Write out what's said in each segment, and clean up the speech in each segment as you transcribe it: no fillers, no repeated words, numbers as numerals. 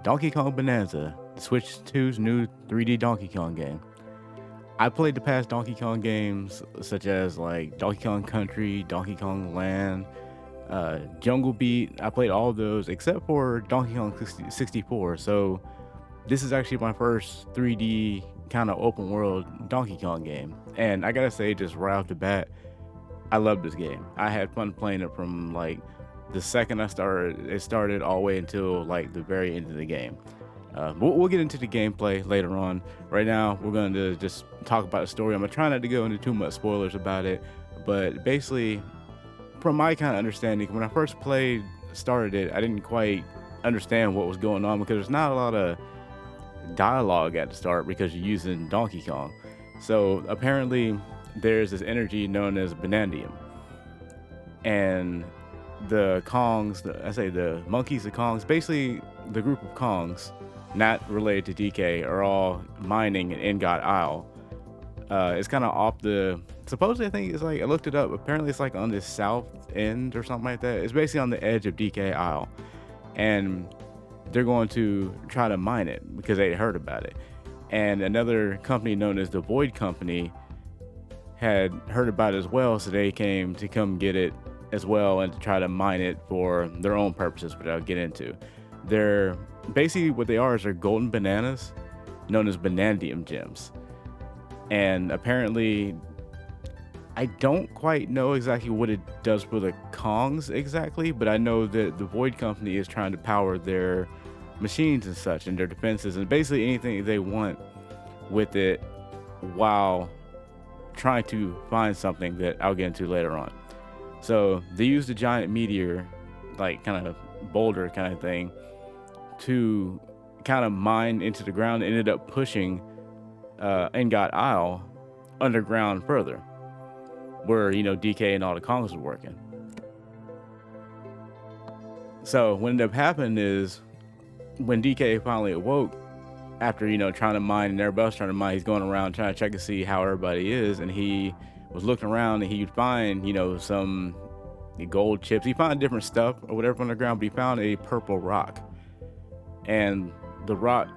Donkey Kong Bananza, Switch 2's new 3D Donkey Kong game. I played the past Donkey Kong games such as like Donkey Kong Country, Donkey Kong Land, Jungle Beat. I played all of those except for Donkey Kong 64. So this is actually my first 3D kind of open world Donkey Kong game. And I gotta say, just right off the bat, I love this game. I had fun playing it from like the second it started all the way until like the very end of the game. We'll get into the gameplay later on. Right now, we're going to just talk about the story. I'm going to try not to go into too much spoilers about it, but basically, from my kind of understanding, when I first started it, I didn't quite understand what was going on because there's not a lot of dialogue at the start because you're using Donkey Kong. So apparently, there's this energy known as Banandium, and the Kongs, the monkeys, the Kongs, basically the group of Kongs, not related to DK, are all mining in Ingot Isle. It's kind of off supposedly I think it's like, I looked it up, apparently it's like on the south end or something like that. It's basically on the edge of DK Isle. And they're going to try to mine it because they heard about it. And another company known as the Void Company had heard about it as well, so they came to come get it as well and to try to mine it for their own purposes, which I'll get into. They're basically what they are is they're golden bananas known as Banandium gems. And apparently, I don't quite know exactly what it does for the Kongs exactly, but I know that the Void Company is trying to power their machines and such and their defenses and basically anything they want with it while trying to find something that I'll get into later on. So they used a giant meteor, like kind of boulder kind of thing, to kind of mine into the ground. Ended up pushing Ingot Isle underground further, where DK and all the Kongs were working. So what ended up happening is when DK finally awoke after trying to mine and everybody else trying to mine, he's going around trying to check to see how everybody is, and he was looking around and he'd find some gold chips. He found different stuff or whatever on the ground, but he found a purple rock, and the rock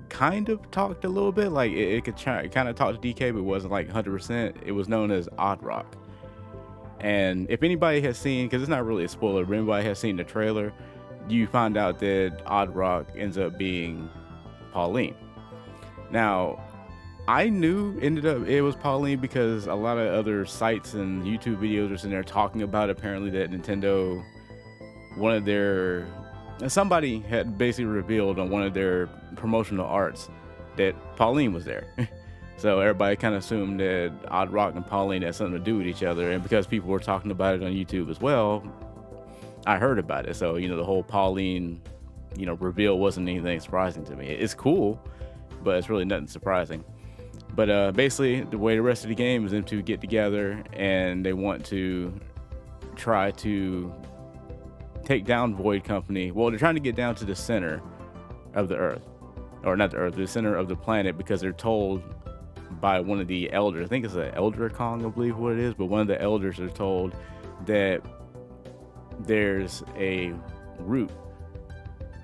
kind of talked a little bit, like it could kind of talk to DK, but it wasn't like 100%. It was known as Odd Rock. And if anybody has seen, because it's not really a spoiler, but anybody has seen the trailer, you find out that Odd Rock ends up being Pauline. Now, I knew it was Pauline because a lot of other sites and YouTube videos are sitting there talking about apparently that Nintendo, somebody had basically revealed on one of their promotional arts that Pauline was there. So everybody kind of assumed that Odd Rock and Pauline had something to do with each other. And because people were talking about it on YouTube as well, I heard about it. So, the whole Pauline, reveal wasn't anything surprising to me. It's cool, but it's really nothing surprising. But basically, the way the rest of the game is them to get together and they want to try to take down Void Company. Well, they're trying to get down to the center of the Earth, or not the Earth, the center of the planet, because they're told by one of the elders, I think it's an Elder Kong, I believe what it is, but one of the elders are told that there's a root,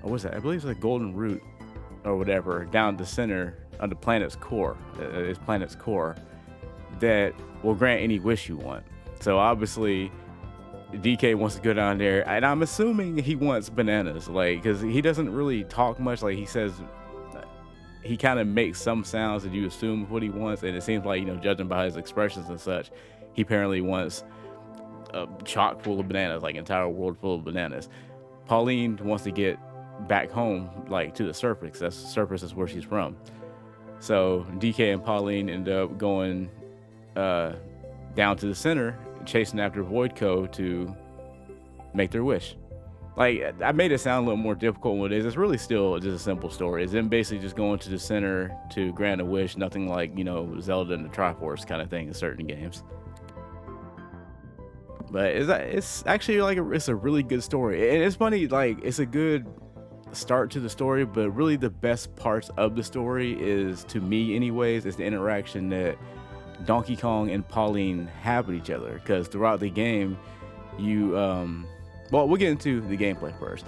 or what's that? I believe it's a golden root or whatever down the center of the planet's core, that will grant any wish you want. So obviously DK wants to go down there, and I'm assuming he wants bananas, like, because he doesn't really talk much. Like, he says, he kind of makes some sounds that you assume what he wants, and it seems like, judging by his expressions and such, he apparently wants a chock full of bananas, like entire world full of bananas. Pauline wants to get back home, like to the surface. The surface is where she's from. So DK and Pauline end up going down to the center, chasing after Voidco to make their wish. Like, I made it sound a little more difficult than what it is. It's really still just a simple story. It's them basically just going to the center to grant a wish. Nothing like, Zelda and the Triforce kind of thing in certain games. But it's actually like it's a really good story. And it's funny, like, it's a good start to the story, but really the best parts of the story is, to me anyways, is the interaction that Donkey Kong and Pauline have with each other. Because throughout the game, we'll get into the gameplay first.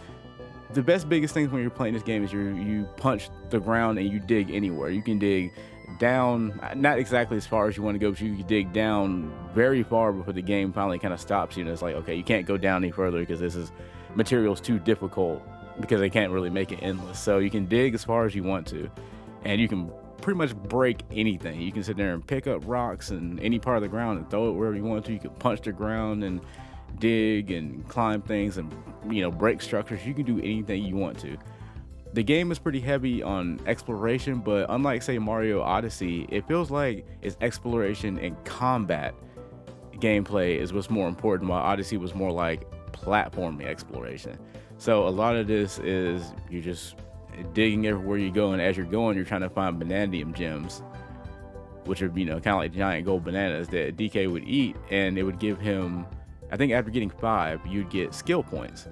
the best biggest things when you're playing this game is you punch the ground and you dig anywhere. You can dig down, not exactly as far as you want to go, but you can dig down very far before the game finally kind of stops you, and it's like, okay, you can't go down any further because this is material's too difficult, because they can't really make it endless. So you can dig as far as you want to, and you can pretty much break anything. You can sit there and pick up rocks and any part of the ground and throw it wherever you want to. You can punch the ground and dig and climb things and, you know, break structures. You can do anything you want to. The game is pretty heavy on exploration, but unlike, say, Mario Odyssey, it feels like it's exploration and combat gameplay is what's more important, while Odyssey was more like platforming exploration. So a lot of this is you're just digging everywhere you go, and as you're going, you're trying to find Banandium gems, which are, you know, kind of like giant gold bananas that DK would eat, and it would give him, I think after getting 5, you'd get skill points.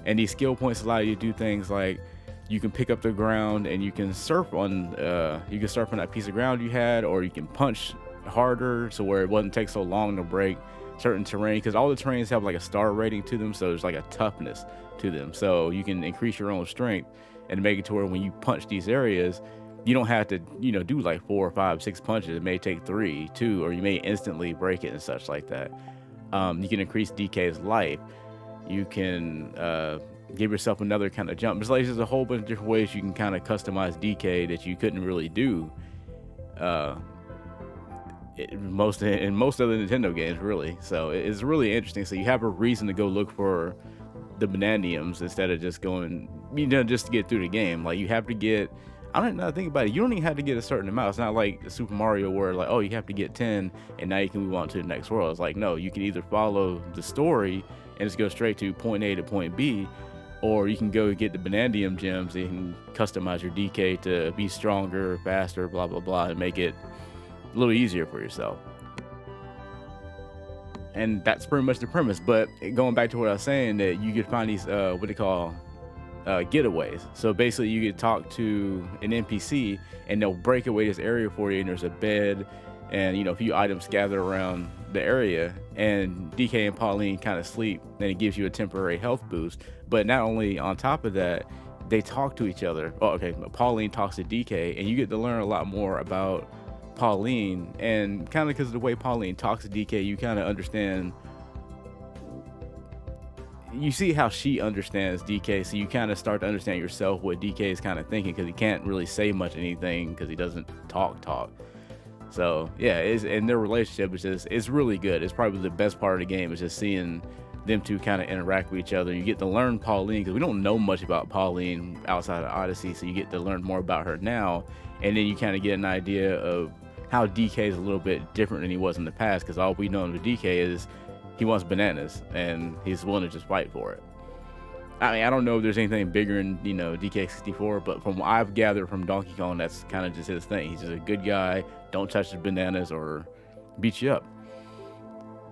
And these skill points allow you to do things like you can pick up the ground and you can surf on that piece of ground you had, or you can punch harder so where it wouldn't take so long to break certain terrain, because all the terrains have like a star rating to them, so there's like a toughness to them. So you can increase your own strength and make it to where when you punch these areas, you don't have to, you know, do like 4 or 5, 6 punches. It may take 3, 2, or you may instantly break it and such like that. You can increase DK's life. You can give yourself another kind of jump. It's like there's a whole bunch of different ways you can kind of customize DK that you couldn't really do in most other Nintendo games, really. So it's really interesting. So you have a reason to go look for the Banandiums instead of just going, you know, just to get through the game. Like, you have to get, I don't know, think about it, you don't even have to get a certain amount. It's not like Super Mario where like, oh, you have to get 10 and now you can move on to the next world. It's like, no, you can either follow the story and just go straight to point A to point B, or you can go get the Banandium gems and you can customize your DK to be stronger, faster, blah blah blah, and make it a little easier for yourself. And that's pretty much the premise. But going back to what I was saying, that you could find these what they call getaways. So basically you could talk to an NPC and they'll break away this area for you, and there's a bed and, you know, a few items scattered around the area, and DK and Pauline kind of sleep, and it gives you a temporary health boost. But not only on top of that, they talk to each other. Oh, okay, Pauline talks to DK, and you get to learn a lot more about Pauline, and kind of because of the way Pauline talks to DK, you kind of understand, you see how she understands DK, so you kind of start to understand yourself what DK is kind of thinking, because he can't really say much anything because he doesn't talk. So yeah, and their relationship is just, it's really good. It's probably the best part of the game, is just seeing them two kind of interact with each other. You get to learn Pauline, because we don't know much about Pauline outside of Odyssey, so you get to learn more about her now, and then you kind of get an idea of how DK is a little bit different than he was in the past, because all we know of DK is he wants bananas and he's willing to just fight for it. I mean, I don't know if there's anything bigger in, you know, DK64, but from what I've gathered from Donkey Kong, that's kind of just his thing. He's just a good guy, don't touch the bananas or beat you up.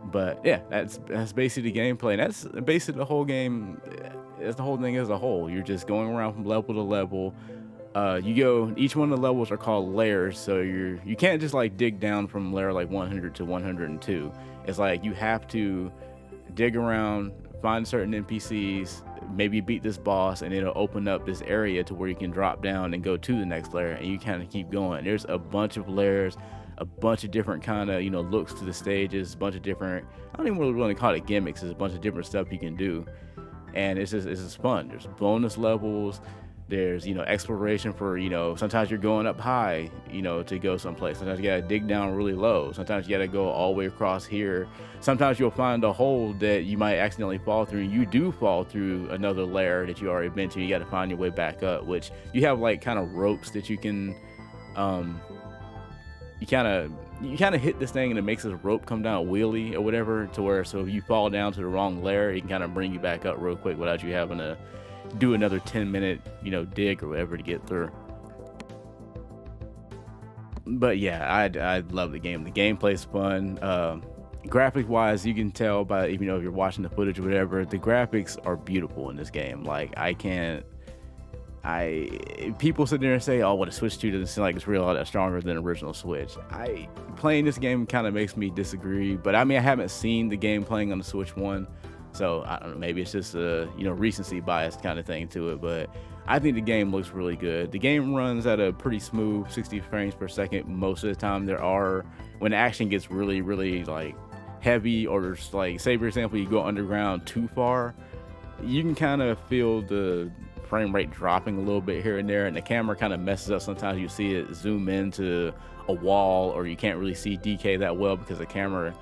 But yeah, that's basically the gameplay. And that's basically the whole game. That's the whole thing as a whole. You're just going around from level to level. Each one of the levels are called layers, so you can't just like dig down from layer like 100 to 102. It's like you have to dig around, find certain NPCs, maybe beat this boss, and it'll open up this area to where you can drop down and go to the next layer, and you kind of keep going. There's a bunch of layers, a bunch of different kind of, you know, looks to the stages, a bunch of different, I don't even really want to call it gimmicks. There's a bunch of different stuff you can do, and it's just fun. There's bonus levels. There's, you know, exploration for, you know, sometimes you're going up high, you know, to go someplace. Sometimes you gotta dig down really low. Sometimes you gotta go all the way across here. Sometimes you'll find a hole that you might accidentally fall through, and you do fall through another layer that you already been to. You gotta find your way back up, which you have like kind of ropes that you can, you kind of hit this thing and it makes this rope come down a wheelie or whatever, to where, so if you fall down to the wrong layer, it can kind of bring you back up real quick without you having to do another 10-minute, you know, dig or whatever to get through. But yeah, I love the game. The gameplay's fun. Graphic wise, you can tell by, even though if you're watching the footage or whatever, the graphics are beautiful in this game. Like, people sit there and say, oh, what a Switch 2 doesn't seem like it's real all that stronger than original Switch. Playing this game kind of makes me disagree, but I mean, I haven't seen the game playing on the Switch 1, So I don't know, maybe it's just a recency bias kind of thing to it, but I think the game looks really good. The game runs at a pretty smooth 60 frames per second most of the time. When action gets really, really like heavy, or there's like, say for example, you go underground too far, you can kind of feel the frame rate dropping a little bit here and there, and the camera kind of messes up. Sometimes you see it zoom into a wall, or you can't really see DK that well because the camera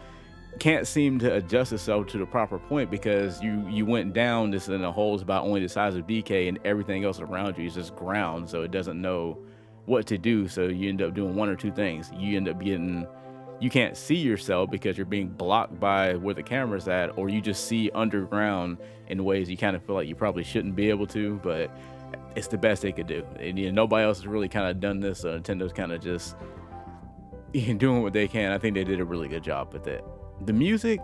can't seem to adjust itself to the proper point, because you went down this in a hole is about only the size of DK, and everything else around you is just ground, so it doesn't know what to do. So you end up doing one or two things. You can't see yourself because you're being blocked by where the camera's at, or you just see underground in ways you kind of feel like you probably shouldn't be able to, but it's the best they could do. And nobody else has really kind of done this, so Nintendo's kind of just doing what they can. I think they did a really good job with it. The music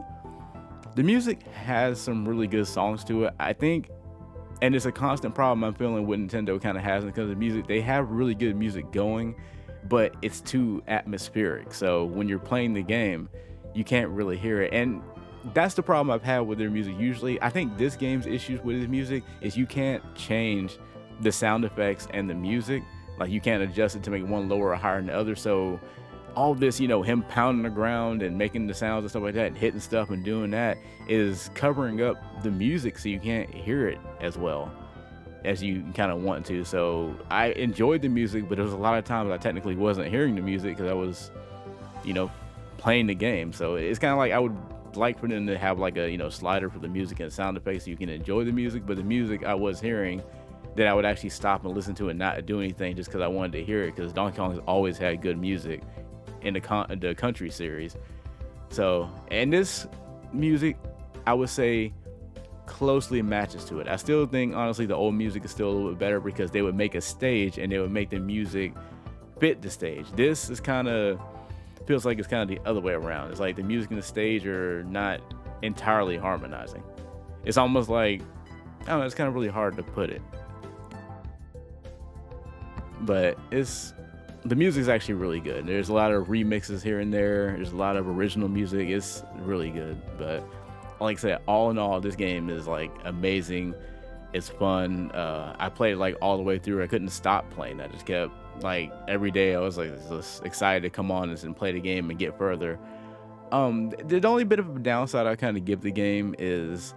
has some really good songs to it, I think, and it's a constant problem I'm feeling with Nintendo kind of has, because the music, they have really good music going, but it's too atmospheric. So when you're playing the game, you can't really hear it, and that's the problem I've had with their music. Usually, I think this game's issues with his music is you can't change the sound effects and the music. Like, you can't adjust it to make one lower or higher than the other. So all this, him pounding the ground and making the sounds and stuff like that and hitting stuff and doing that is covering up the music, so you can't hear it as well as you kind of want to. So I enjoyed the music, but there was a lot of times I technically wasn't hearing the music because I was, playing the game. So it's kind of like I would like for them to have like a, slider for the music and sound effects so you can enjoy the music, but the music I was hearing that I would actually stop and listen to and not do anything just because I wanted to hear it, because Donkey Kong has always had good music in the country series. So, and this music, I would say, closely matches to it. I still think, honestly, the old music is still a little bit better because they would make a stage and they would make the music fit the stage. This is feels like it's kind of the other way around. It's like the music and the stage are not entirely harmonizing. It's almost like, I don't know, it's kind of really hard to put it. But the music's actually really good. There's a lot of remixes here and there. There's a lot of original music. It's really good. But like I said, all in all, this game is like amazing. It's fun. I played like all the way through. I couldn't stop playing. I just kept, like, every day I was like just excited to come on and play the game and get further. The only bit of a downside I kind of give the game is,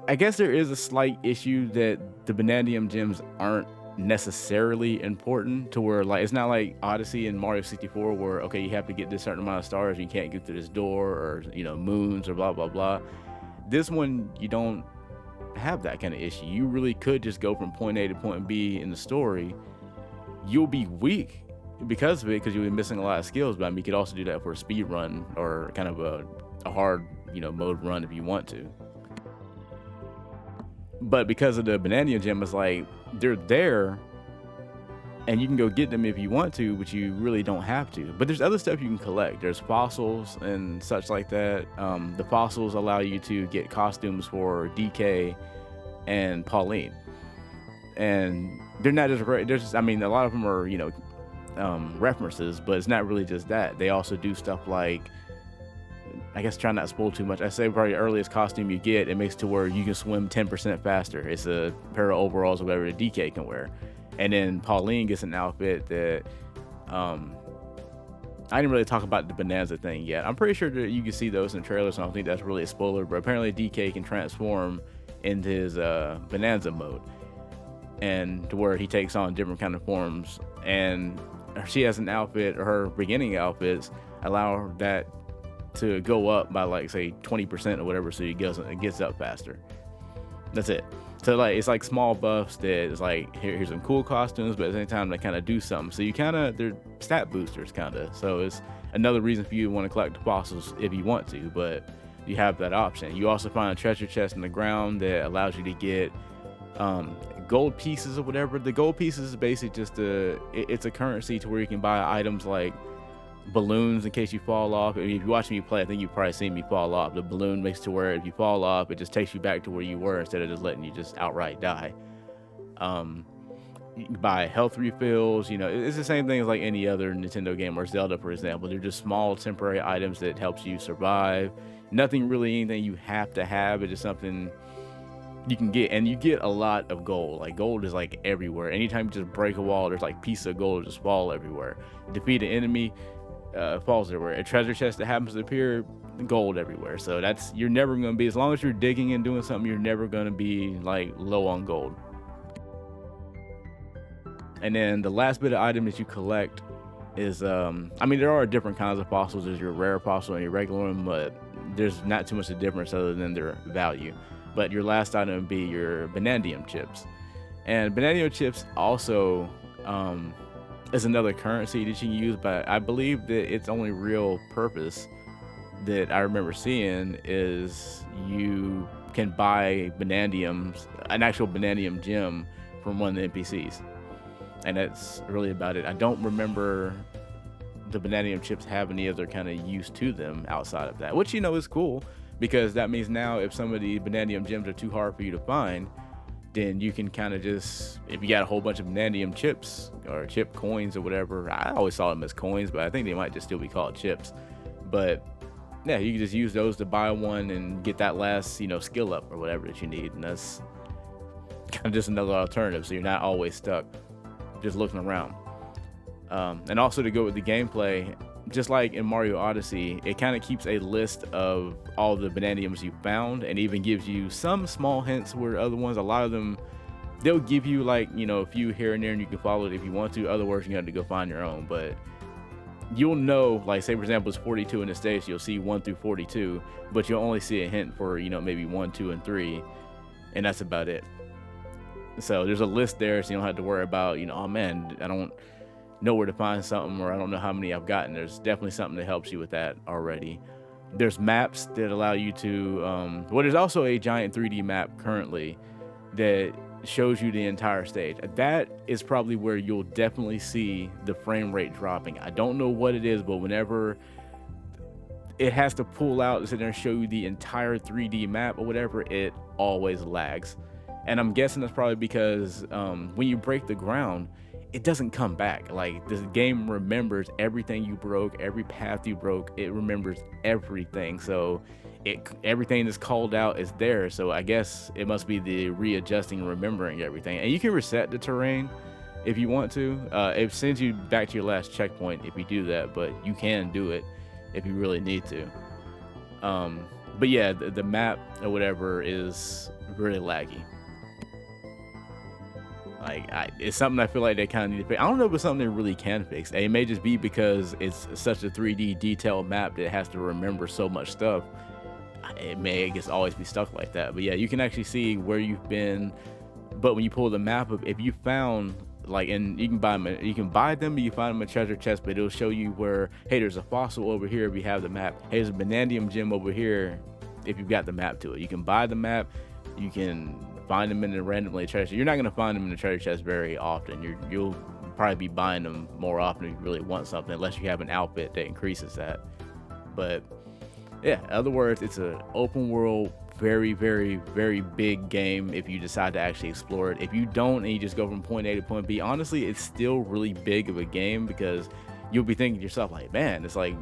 I guess there is a slight issue that the Bananza gems aren't necessarily important, to where, like, it's not like Odyssey and Mario 64 where, okay, you have to get this certain amount of stars, you can't get through this door, or moons, or blah blah blah. This one, you don't have that kind of issue. You really could just go from point A to point B in the story. You'll be weak because of it, because you'll be missing a lot of skills, but I mean, you could also do that for a speed run or kind of a hard mode run if you want to. But because of the Bananza gem, it's like they're there and you can go get them if you want to, but you really don't have to. But there's other stuff you can collect. There's fossils and such like that. The fossils allow you to get costumes for DK and Pauline, and they're not just there's just, I mean, a lot of them are references, but it's not really just that. They also do stuff like, I guess, trying not to spoil too much, I say probably the earliest costume you get, it makes to where you can swim 10% faster. It's a pair of overalls or whatever the DK can wear. And then Pauline gets an outfit that I didn't really talk about the Bananza thing yet. I'm pretty sure that you can see those in the trailer, so I don't think that's really a spoiler, but apparently DK can transform into his Bananza mode, and to where he takes on different kind of forms, and she has an outfit, or her beginning outfits allow her that to go up by, like, say 20% or whatever, so it gets up faster. That's it. So, like, it's like small buffs that is like, here's some cool costumes, but at the same time they kind of do something. So you they're stat boosters kind of. So it's another reason for you to want to collect the fossils if you want to, but you have that option. You also find a treasure chest in the ground that allows you to get gold pieces or whatever. The gold pieces is basically just it's a currency to where you can buy items like balloons in case you fall off. I mean, if you watch me play, I think you've probably seen me fall off. The balloon makes to where if you fall off, it just takes you back to where you were instead of just letting you just outright die. You can buy health refills. It's the same thing as like any other Nintendo game or Zelda, for example. They're just small temporary items that helps you survive. Nothing really anything you have to have. It's just something you can get, and you get a lot of gold. Like gold is like everywhere. Anytime you just break a wall, there's like pieces of gold just fall everywhere. Defeat an enemy, falls everywhere. A treasure chest that happens to appear, gold everywhere. So you're never going to be, as long as you're digging and doing something, you're never going to be like low on gold. And then the last bit of item that you collect is, I mean, there are different kinds of fossils. There's your rare fossil and your regular one, but there's not too much of a difference other than their value. But your last item would be your Banandium chips. And Banandium chips also is another currency that you can use, but I believe that its only real purpose that I remember seeing is you can buy Banandiums, an actual Banandium gem from one of the NPCs. And that's really about it. I don't remember the Banandium chips have any other kind of use to them outside of that, which is cool, because that means now if some of the Banandium gems are too hard for you to find, then you can kind of just, if you got a whole bunch of Banandium chips or chip coins or whatever, I always saw them as coins, but I think they might just still be called chips. But yeah, you can just use those to buy one and get that last, skill up or whatever that you need. And that's kind of just another alternative, so you're not always stuck just looking around. And also to go with the gameplay, just like in Mario Odyssey, it kind of keeps a list of all the Banandiums you found, and even gives you some small hints where other ones, a lot of them, they'll give you like, a few here and there, and you can follow it if you want to. Otherwise, you have to go find your own. But you'll know, like, say for example, it's 42 in the stage, you'll see 1 through 42, but you'll only see a hint for, maybe 1, 2, and 3, and that's about it. So there's a list there, so you don't have to worry about, oh man, I don't know where to find something, or I don't know how many I've gotten. There's definitely something that helps you with that already. There's maps that allow you to, there's also a giant 3D map currently that shows you the entire stage. That is probably where you'll definitely see the frame rate dropping. I don't know what it is, but whenever it has to pull out and sit there and show you the entire 3D map or whatever, it always lags. And I'm guessing that's probably because when you break the ground, it doesn't come back. Like, this game remembers everything you broke, every path you broke. It remembers everything. So everything that's called out is there. So I guess it must be the readjusting and remembering everything. And you can reset the terrain if you want to. It sends you back to your last checkpoint if you do that, but you can do it if you really need to. But yeah, the map or whatever is really laggy. Like, it's something I feel like they kind of need to fix. I don't know if it's something they really can fix. It may just be because it's such a 3D detailed map that it has to remember so much stuff. It may, I guess, always be stuck like that. But yeah, you can actually see where you've been. But when you pull the map up, if you found, like, and you can buy them, you find them in treasure chest, but it'll show you where, hey, there's a fossil over here if you have the map. Hey, there's a Banandium gem over here if you've got the map to it. You can buy the map. You can find them in the randomly treasure. You're not going to find them in the treasure chest very often. You'll probably be buying them more often if you really want something, unless you have an outfit that increases that. But yeah, in other words, it's an open world, very, very, very big game if you decide to actually explore it. If you don't and you just go from point A to point B, honestly, it's still really big of a game, because you'll be thinking to yourself, like, man, it's like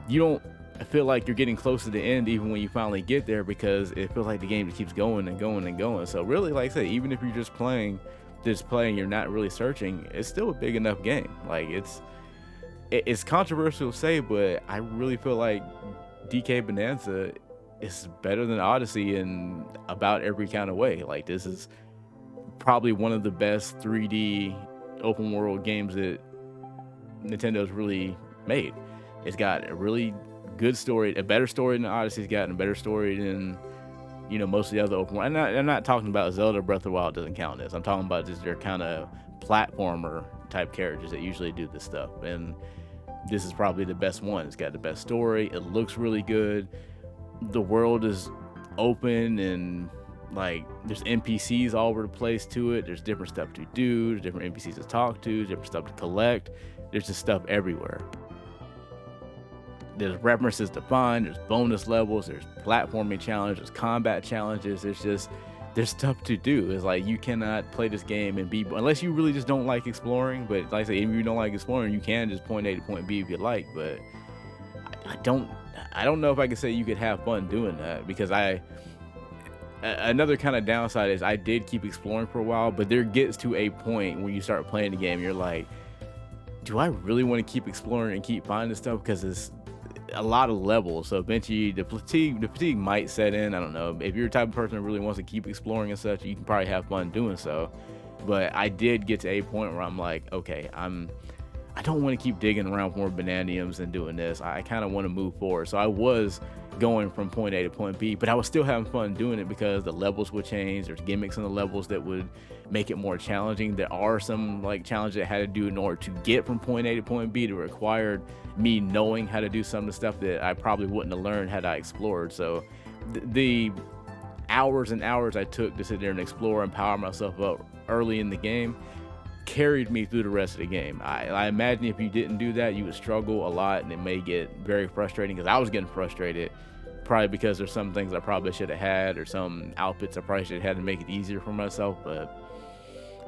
you don't feel like you're getting close to the end even when you finally get there, because it feels like the game just keeps going and going and going. So really, like I said, even if you're just playing, you're not really searching, it's still a big enough game. Like, it's controversial to say, but I really feel like DK Bananza is better than Odyssey in about every kind of way. Like, this is probably one of the best 3D open world games that Nintendo's really made. It's got a really good story, a better story than Odyssey's got, and a better story than, most of the other open world. I'm not talking about Zelda Breath of the Wild, doesn't count this. I'm talking about just their kind of platformer type characters that usually do this stuff. And this is probably the best one. It's got the best story. It looks really good. The world is open, and like, there's NPCs all over the place to it. There's different stuff to do. There's different NPCs to talk to. Different stuff to collect. There's just stuff everywhere. There's references to find, there's bonus levels, there's platforming challenges, there's combat challenges. there's stuff to do. It's like you cannot play this game and be, unless you really just don't like exploring. But like I say, if you don't like exploring, you can just point A to point B if you like. But I don't I don't know if I could say you could have fun doing that, because another kind of downside is I did keep exploring for a while, but there gets to a point where you start playing the game, you're like, do I really want to keep exploring and keep finding stuff? Because it's a lot of levels, so eventually the fatigue might set in. I don't know. If you're the type of person that really wants to keep exploring and such, you can probably have fun doing so. But I did get to a point where I'm like, okay, I don't want to keep digging around for more bananiums and doing this. I kind of want to move forward. So I was going from point A to point B, but I was still having fun doing it because the levels would change. There's gimmicks in the levels that would make it more challenging. There are some like challenges that I had to do in order to get from point A to point B that required me knowing how to do some of the stuff that I probably wouldn't have learned had I explored. So the hours and hours I took to sit there and explore and power myself up early in the game carried me through the rest of the game. I imagine if you didn't do that, you would struggle a lot, and it may get very frustrating, because I was getting frustrated, probably because there's some things I probably should have had, or some outfits I probably should have had to make it easier for myself. But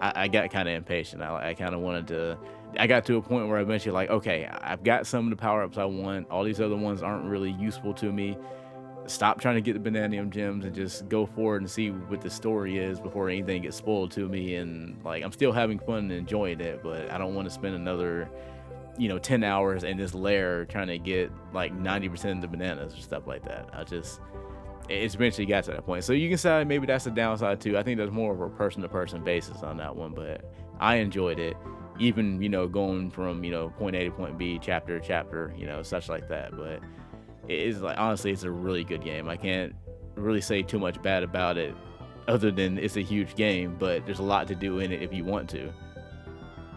I got kind of impatient. I kind of wanted to, I got to a point where eventually, like, okay, I've got some of the power-ups I want. All these other ones aren't really useful to me. Stop trying to get the Bananium gems and just go forward and see what the story is before anything gets spoiled to me. And like, I'm still having fun and enjoying it, but I don't want to spend another 10 hours in this lair trying to get like 90% of the bananas or stuff like that. It's eventually got to that point. So you can say maybe that's the downside too. I think there's more of a person-to-person basis on that one, but I enjoyed it, even going from point A to point B, chapter to chapter, such like that. But it's like, honestly, it's a really good game. I can't really say too much bad about it, other than it's a huge game, but there's a lot to do in it if you want to.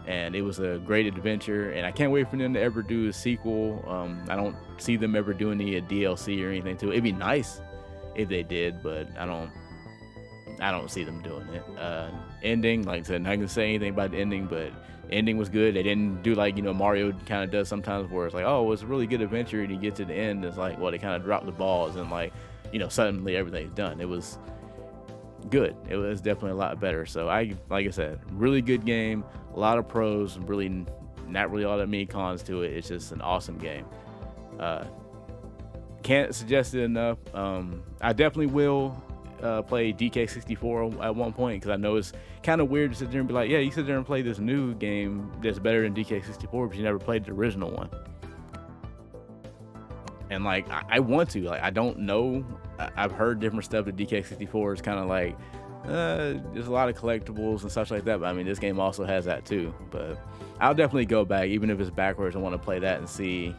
And it was a great adventure, and I can't wait for them to ever do a sequel. I don't see them ever doing any DLC or anything to it. It'd be nice if they did, but I don't see them doing it. Ending, like I said, not gonna say anything about the ending, but ending was good. They didn't do like Mario kind of does sometimes, where it's like, oh, it was a really good adventure, and you get to the end, it's like, well, they kind of dropped the balls, and like suddenly everything's done. It was good. It was definitely a lot better. So like I said, really good game, a lot of pros, really not really all that many cons to it. It's just an awesome game. Can't suggest it enough. I definitely will play DK64 at one point, because I know it's kind of weird to sit there and be like, yeah, you sit there and play this new game that's better than DK64, but you never played the original one. And like, I want to, like, I don't know. I've heard different stuff that DK64 is kind of like, there's a lot of collectibles and such like that, but I mean, this game also has that too. But I'll definitely go back, even if it's backwards. I want to play that and see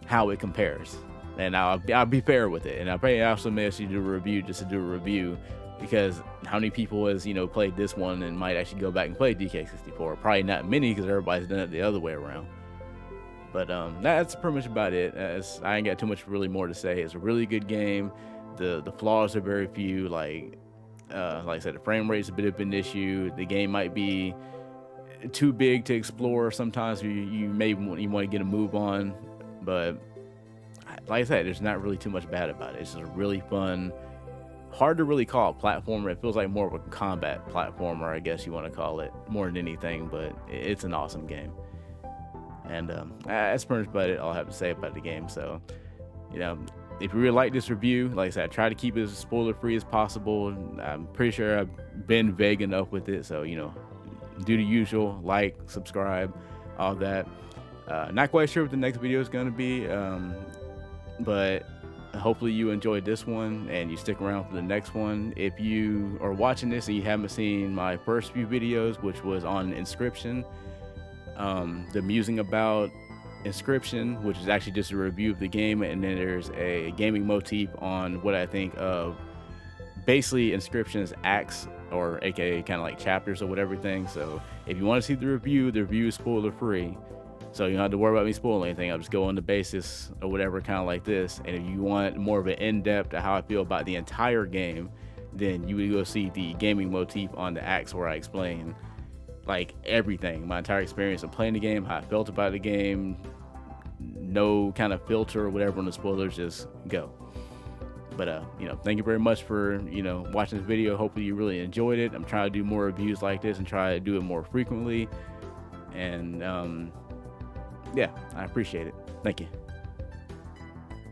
how it compares, and I'll be fair with it. And I probably also may actually do a review just to do a review, because how many people has played this one and might actually go back and play DK64? Probably not many, because everybody's done it the other way around. But that's pretty much about it. I ain't got too much really more to say. It's a really good game. The flaws are very few. Like I said, the frame rate's a bit of an issue. The game might be too big to explore. Sometimes you want to get a move on, but like I said, there's not really too much bad about it. It's just a really fun, hard to really call it platformer. It feels like more of a combat platformer, I guess you want to call it, more than anything. But it's an awesome game. And that's pretty much about it, all I have to say about the game. So, if you really like this review, like I said, I try to keep it as spoiler free as possible. I'm pretty sure I've been vague enough with it. So, do the usual, like, subscribe, all that. Not quite sure what the next video is going to be, but hopefully you enjoyed this one and you stick around for the next one. If you are watching this and you haven't seen my first few videos, which was on Inscription, the musing about Inscription, which is actually just a review of the game, and then there's a gaming motif on what I think of basically Inscription's acts, or aka kind of like chapters or whatever thing. So if you want to see the review is spoiler free, so you don't have to worry about me spoiling anything. I'll just go on the basis or whatever, kind of like this. And if you want more of an in-depth of how I feel about the entire game, then you would go see the gaming motif on the acts, where I explain like everything, my entire experience of playing the game, how I felt about the game, no kind of filter or whatever on the spoilers, just go. You know, thank you very much for, you know, watching this video. Hopefully you really enjoyed it. I'm trying to do more reviews like this and try to do it more frequently. And yeah, I appreciate it. Thank you.